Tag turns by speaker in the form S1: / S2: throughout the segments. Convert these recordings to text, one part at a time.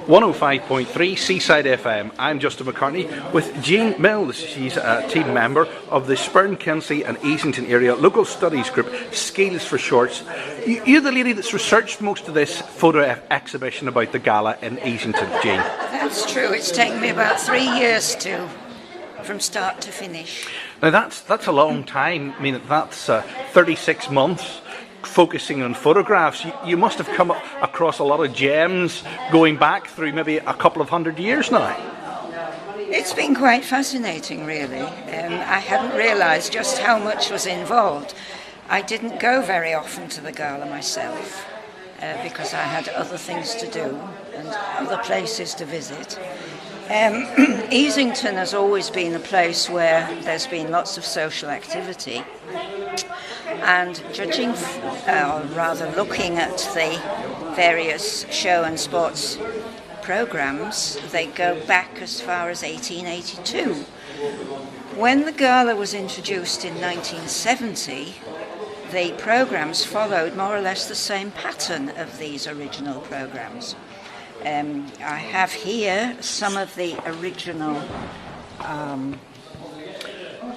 S1: 105.3 Seaside FM. I'm Justin McCartney with Jean Mills. She's a team member of the Spurn, Kilnsea and Easington area local studies group, SKEALS for short. You're the lady that's researched most of this photo exhibition about the gala in Easington, Jean.
S2: That's true. It's taken me about 3 years from start to finish.
S1: Now that's a long time. I mean, that's 36 months. Focusing on photographs, you must have come across a lot of gems going back through maybe a couple of 100 years now.
S2: It's been quite fascinating, really. I hadn't realised just how much was involved. I didn't go very often to the gala myself because I had other things to do and other places to visit. Easington has always been a place where there's been lots of social activity, and judging, or rather looking at the various show and sports programmes, they go back as far as 1882. When the gala was introduced in 1970, the programmes followed more or less the same pattern of these original programmes. I have here some of the original.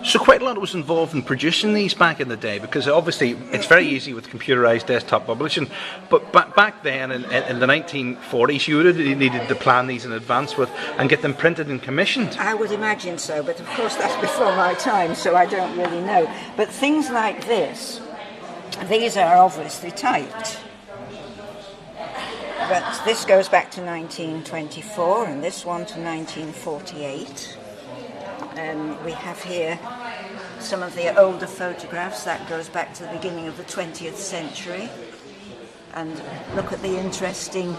S1: So quite a lot was involved in producing these back in the day, because obviously it's very easy with computerised desktop publishing, but back then in the 1940s you would have needed to plan these in advance with and get them printed and commissioned.
S2: I would imagine so, but of course that's before my time, so I don't really know. But things like this, these are obviously typed. But this goes back to 1924 and this one to 1948. We have here some of the older photographs. That goes back to the beginning of the 20th century. And look at the interesting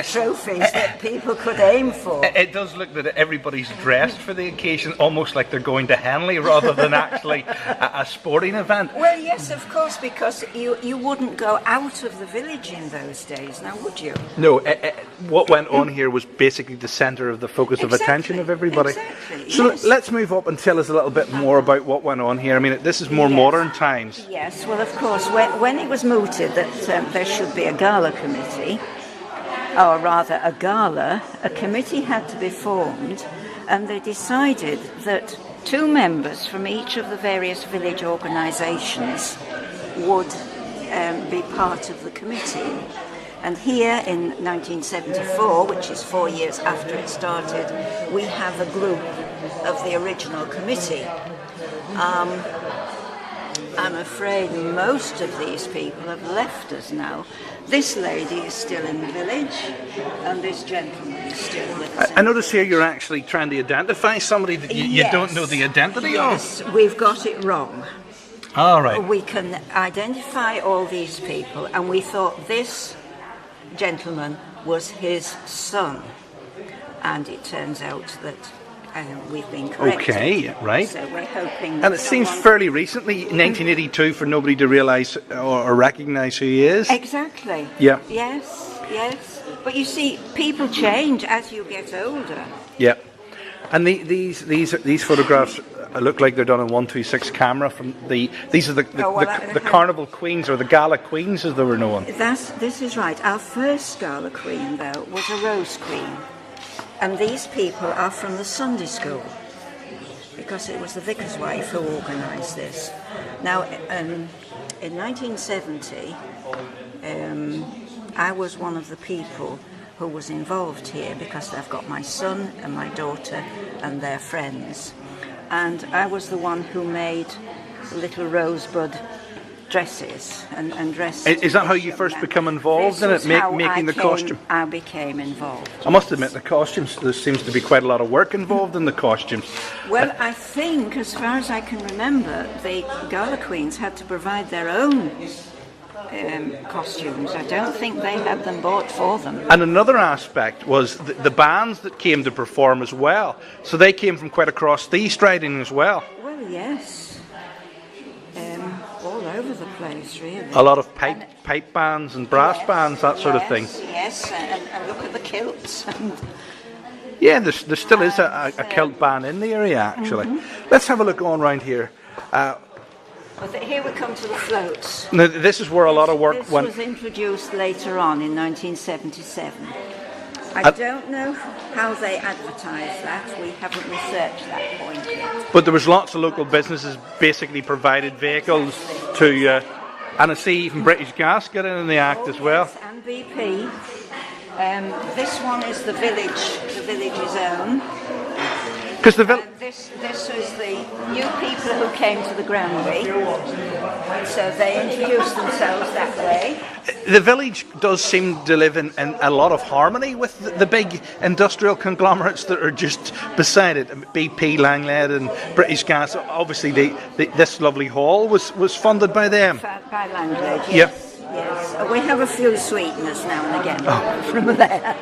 S2: trophies that people could aim for.
S1: It does look that everybody's dressed for the occasion, almost like they're going to Henley rather than actually a sporting event.
S2: Well, yes, of course, because you wouldn't go out of the village in those days, now would you?
S1: No, what went on here was basically the centre of the focus of attention of everybody.
S2: Exactly,
S1: so
S2: yes.
S1: Let's move up and tell us a little bit more about what went on here. I mean, this is more modern times.
S2: Yes, well, of course, when it was mooted that there should be a gala committee, or rather a gala, a committee had to be formed, and they decided that 2 members from each of the various village organisations would be part of the committee. And here in 1974, which is 4 years after it started, we have a group of the original committee. I'm afraid most of these people have left us now. This lady is still in the village, and this gentleman is still with us.
S1: I notice here you're actually trying to identify somebody that you don't know the identity of.
S2: Yes, we've got it wrong.
S1: All right.
S2: We can identify all these people, and we thought this gentleman was his son, and it turns out that we've been corrected.
S1: Okay, right.
S2: So we're hoping that
S1: and it seems fairly recently, 1982, for nobody to realise or recognise who he is.
S2: Exactly.
S1: Yeah.
S2: Yes, yes. But you see, people change as you get older.
S1: Yeah. And these photographs look like they're done on 126 camera. These are the Carnival Queens, or the Gala Queens as they were known.
S2: This is right. Our first Gala Queen, though, was a Rose Queen. And these people are from the Sunday school, because it was the vicar's wife who organised this. Now, in 1970, I was one of the people who was involved here, because I've got my son and my daughter and their friends. And I was the one who made little rosebud dresses and dresses.
S1: Is that how you first become involved in it, making the costume?
S2: I became involved.
S1: I must admit, the costumes, there seems to be quite a lot of work involved in the costumes.
S2: Well, I think, as far as I can remember, the Gala Queens had to provide their own costumes. I don't think they had them bought for them.
S1: And another aspect was the bands that came to perform as well. So they came from quite across the East Riding as well.
S2: Well, yes. All over the place, really.
S1: A lot of pipe bands and brass bands, that sort of thing.
S2: Yes, and look at the kilts.
S1: Yeah, there still is a kilt band in the area, actually. Let's have a look on round here.
S2: But here we come to the floats.
S1: Now, this is where a lot of work
S2: This
S1: went.
S2: was introduced later on in 1977. I don't know how they advertised that. We haven't researched that point yet.
S1: But there was lots of local businesses basically provided vehicles to, and I see even British Gas get in the act as well.
S2: Yes, and BP. This one is the village's own.
S1: Because the
S2: This was the new people who came to the Granby, so they introduced themselves that way.
S1: The village does seem to live in a lot of harmony with the big industrial conglomerates that are just beside it. BP, Langlade and British Gas. Obviously, this lovely hall was funded by them.
S2: By Langlade, yes.
S1: Yep.
S2: Yes. We have a few sweeteners now and again from there.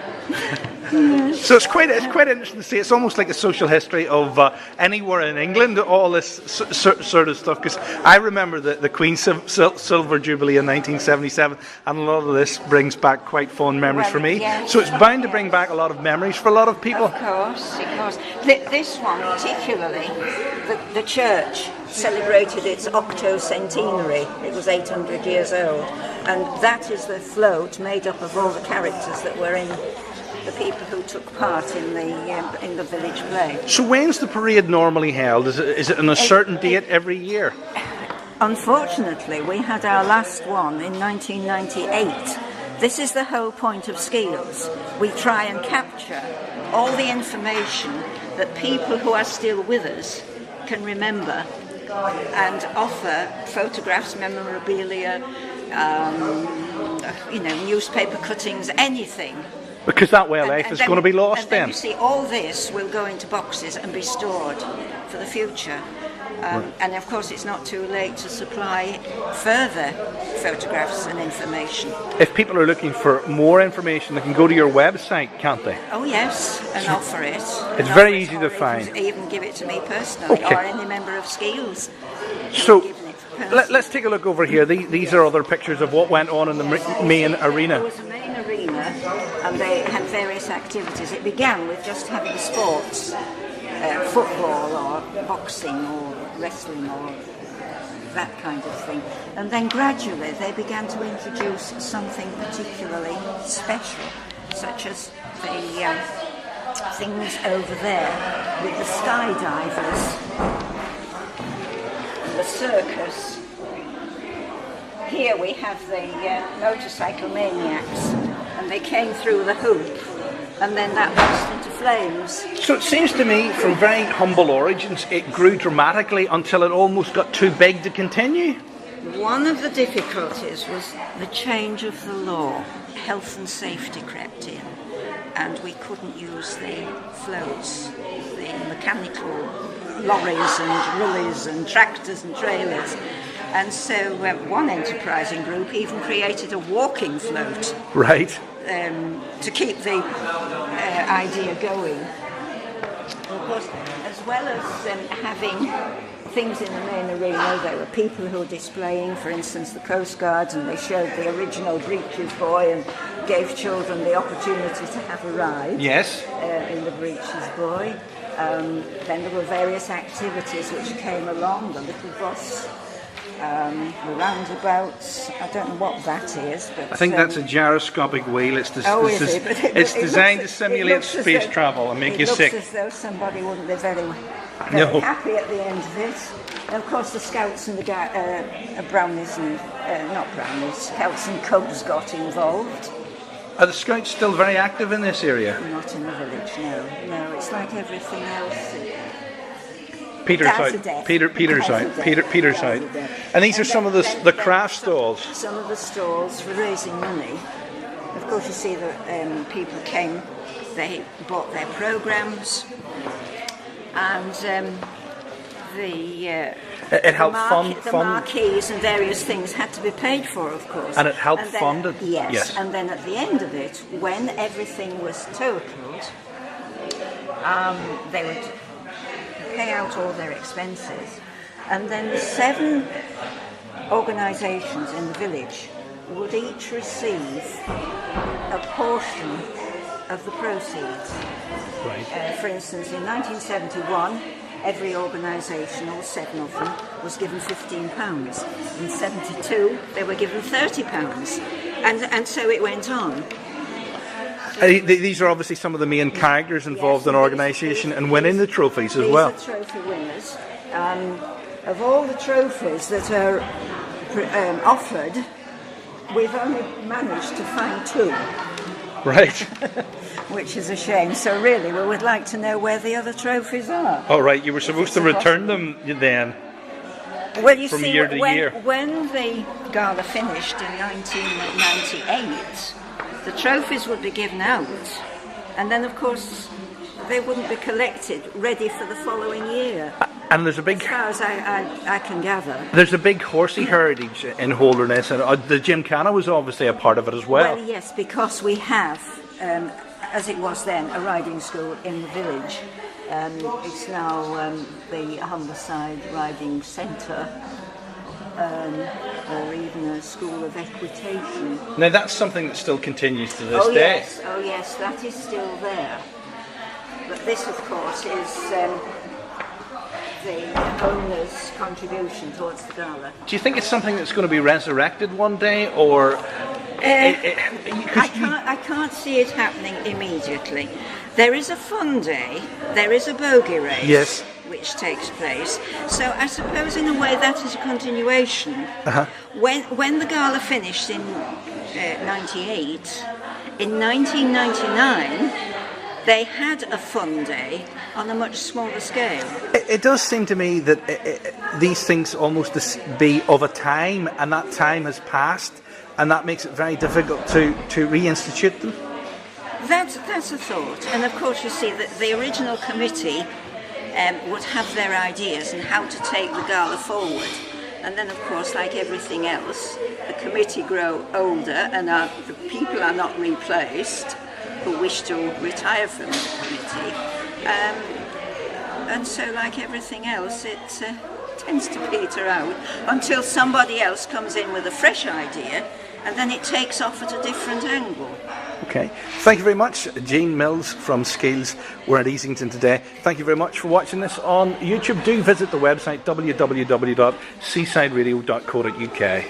S1: So it's quite interesting to see. It's almost like a social history of anywhere in England, all this sort of stuff. Because I remember the Queen's Silver Jubilee in 1977, and a lot of this brings back quite fond memories for me.
S2: Yes.
S1: So it's bound to bring back a lot of memories for a lot of people.
S2: Of course. This one particularly, the church celebrated its octocentenary. It was 800 years old, and that is the float made up of all the characters that were in the people who took part in the village play.
S1: So when's the parade normally held? Is it on a certain date every year?
S2: Unfortunately, we had our last one in 1998. This is the whole point of SKEALS. We try and capture all the information that people who are still with us can remember, and offer photographs, memorabilia, newspaper cuttings, anything.
S1: Because that way of life is going to be lost
S2: then. You see, all this will go into boxes and be stored for the future. And of course, it's not too late to supply further photographs and information.
S1: If people are looking for more information, they can go to your website, can't they?
S2: Oh yes, and offer it.
S1: It's very easy to find.
S2: Even give it to me personally, or any member of SKEALS.
S1: So let's take a look over here. These are other pictures of what went on in the main arena.
S2: There was a main arena, and they had various activities. It began with just having sports, football or boxing or wrestling or that kind of thing. And then gradually they began to introduce something particularly special, such as the things over there with the skydivers, the circus. Here we have the motorcycle maniacs, and they came through the hoop, and then that burst into flames.
S1: So it seems to me, from very humble origins, it grew dramatically until it almost got too big to continue.
S2: One of the difficulties was the change of the law. Health and safety crept in, and we couldn't use the floats, the mechanical lorries and lullies and tractors and trailers. And so one enterprising group even created a walking float.
S1: Right.
S2: To keep the idea going. Of course, as well as having things in the main arena, there were people who were displaying, for instance, the Coast Guards, and they showed the original Breeches Boy and gave children the opportunity to have a ride.
S1: Yes.
S2: In the Breeches Boy. Then there were various activities which came along, the Little Bus, the roundabouts. I don't know what that is, but
S1: I think that's a gyroscopic wheel. It's designed to simulate space travel and make you sick.
S2: It looks as though somebody wouldn't be very happy at the end of it. And of course, the Scouts and the Brownies and Scouts and Cubs got involved.
S1: Are the Scouts still very active in this area?
S2: Not in the village, no. No, it's like everything else.
S1: Peter's out. And these are some of the craft stalls.
S2: Some of the stalls for raising money. Of course, you see that people came, they bought their programmes, and
S1: it helped fund
S2: the marquees and various things had to be paid for, of course.
S1: And it helped fund it?
S2: Yes. And then at the end of it, when everything was totaled, they would pay out all their expenses, and then the 7 organisations in the village would each receive a portion of the proceeds.
S1: Right.
S2: For instance, in 1971, every organisation, all 7 of them, was given £15. In 72, they were given £30. And so it went on.
S1: These are obviously some of the main characters involved in organisation and winning the trophies as well.
S2: These are trophy winners. Of all the trophies that are offered, we've only managed to find 2.
S1: Right.
S2: Which is a shame. So really, we would like to know where the other trophies are.
S1: Oh, right. You were supposed to return them then.
S2: Well, you
S1: from
S2: see,
S1: year to year.
S2: When the gala finished in 1998, the trophies would be given out, and then, of course, they wouldn't be collected, ready for the following year.
S1: And there's a big,
S2: as far as I can gather.
S1: There's a big horsey heritage in Holderness, and the Gymkhana was obviously a part of it as well.
S2: Well, yes, because we have, as it was then, a riding school in the village. It's now the Humberside Riding Centre, or even a school of equitation.
S1: Now that's something that still continues to this day.
S2: Yes. Oh yes, that is still there. But this, of course, is the owner's contribution towards the gala.
S1: Do you think it's something that's going to be resurrected one day, I
S2: can't see it happening immediately. There is a fun day, there is a bogey race,
S1: yes,
S2: which takes place. So I suppose in a way that is a continuation.
S1: Uh-huh.
S2: When the gala finished in 98, in 1999 they had a fun day on a much smaller scale.
S1: It does seem to me that these things almost be of a time, and that time has passed, and that makes it very difficult to reinstitute them.
S2: That's a thought, and of course you see that the original committee would have their ideas on how to take the gala forward, and then of course, like everything else, the committee grow older and the people are not replaced who wish to retire from the committee, and so like everything else it tends to peter out until somebody else comes in with a fresh idea, and then it takes off at a different angle.
S1: Okay, thank you very much, Jean Mills from SKEALS. We're at Easington today. Thank you very much for watching this on YouTube. Do visit the website www.seasideradio.co.uk.